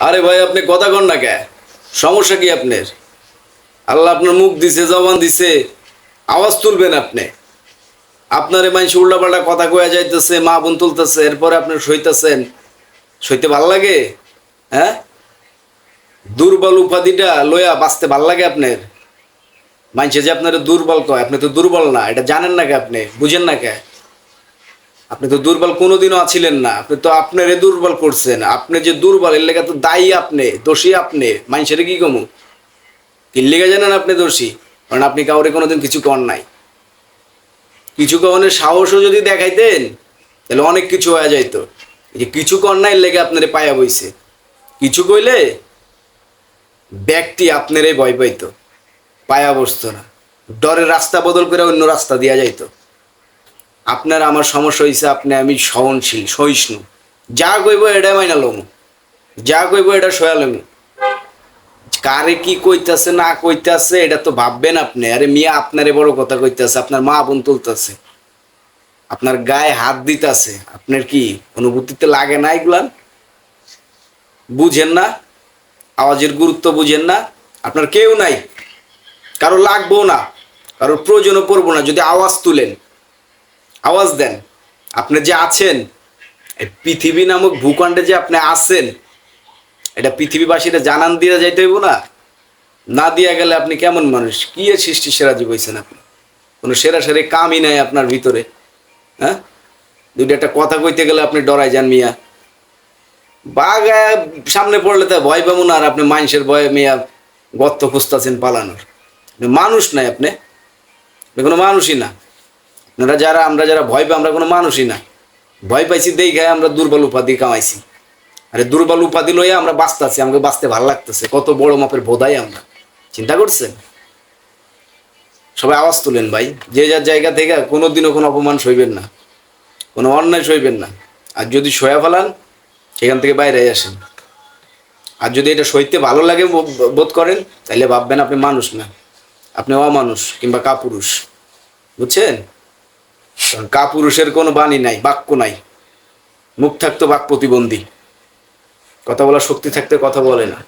আরে ভাই আপনি কথা কন না কে? সমস্যা কি আপনার? আল্লাহ আপনার মুখ দিছে, জবান দিছে, আওয়াজ তুলবেন আপনি। আপনারে মানুষ উল্টাপাল্টা কথা কয়া যাইতেছে, মা বোন তুলতেছে, এরপরে আপনি সইতেছেন। সইতে ভাল লাগে? হ্যাঁ, দুর্বল উপাধিটা লইয়া বাঁচতে ভাল লাগে আপনার? মানুষে যে আপনার দুর্বল কয়, আপনি তো দুর্বল না, এটা জানেন না কে? আপনি বুঝেন না কে? আপনি তো দুর্বল কোনোদিনও আছিলেন না, আপনি তো আপনারে দুর্বল করছেন। আপনি যে দুর্বল এর লেগে তো দায়ী আপনি, দোষী আপনি। মানুষের কি কমু? কি লেগে জানেন আপনি দোষী? কারণ আপনি কাউরে কোনোদিন কিছু কর নাই। কিছু কখনের সাহসও যদি দেখাইতেন তাহলে অনেক কিছু হয়ে যাইতো। এই যে কিছু কর নাই লেগে আপনারে পায়া বইছে। কিছু কইলে ব্যক্তি আপনারে ভয় পাইতো, পায়া বসতো না, ডরের রাস্তা বদল করে অন্য রাস্তা দিয়া যাইতো। আপনার আমার সমস্যা হয়েছে, আপনি আমি সহনশীল, সহিষ্ণু। যা কইব এটা মাইনা লমু, যা কইব এটা সয়া লমু। কারে কি কইতাছে না কইতাছে এটা তো ভাববেন আপনি। আরে মিয়া, আপনারে বড় কথা কইতাছে, আপনার মা বোন তুলতাছে, আপনার গায়ে হাত দিতাছে, আপনার কি অনুভূতিতে লাগে না? এগুলান বুঝেন না? আওয়াজের গুরুত্ব বুঝেন না? আপনার কেউ নাই, কারো লাগবেও না, কারোর প্রয়োজনও পড়বো না। যদি আওয়াজ তুলেন, আওয়াজ দেন, আপনি যে আছেন এই পৃথিবী নামক ভূখণ্ডে যে আপনি আছেন, এটা পৃথিবীবাসীরা জানান দিয়ে যাইতে হইব না? না দিয়া গেলে আপনি কেমন মানুষ? কি এর সৃষ্টি সেরা জীব হইছেন আপনি? কোনো সেরা সেরে কামই নাই আপনার ভিতরে। হ্যাঁ, দুইটা একটা কথা কইতে গেলে আপনি ডরাই যান মিয়া। বাঘ সামনে পড়লে তা ভয় পাবো না, আর আপনি মানুষের ভয়ে মিয়া গর্ত খুঁজতেছেন পালানোর। মানুষ নাই আপনি, কোনো মানুষই না। আপনারা যারা, আমরা যারা ভয় পাই, আমরা কোনো মানুষই না। ভয় পাইছি দেখে আমরা দুর্বল উপাধি কামাইছি। আরে দুর্বল উপাধি লইয়া আমরা বাঁচতেছি, আমাকে বাঁচতে ভালো লাগতেছে। কত বড় মাপের বোধাই আমরা, চিন্তা করছেন? সবাই আওয়াজ তুলেন ভাই, যে যার জায়গা থেকে। কোনোদিনও কোনো অপমান সইবেন না, কোনো অন্যায় সইবেন না। আর যদি সয়া ফেলান, সেখান থেকে বাইরে আসেন। আর যদি এটা সইতে ভালো লাগে বোধ করেন, তাহলে ভাববেন আপনি মানুষ না, আপনি অমানুষ কিংবা কাপুরুষ। বুঝছেন? কারণ কাপুরুষের কোনো বাণী নাই, বাক্য নাই। মুখ থাকতো বাক প্রতিবন্ধী, কথা বলার শক্তি থাকতে কথা বলে না।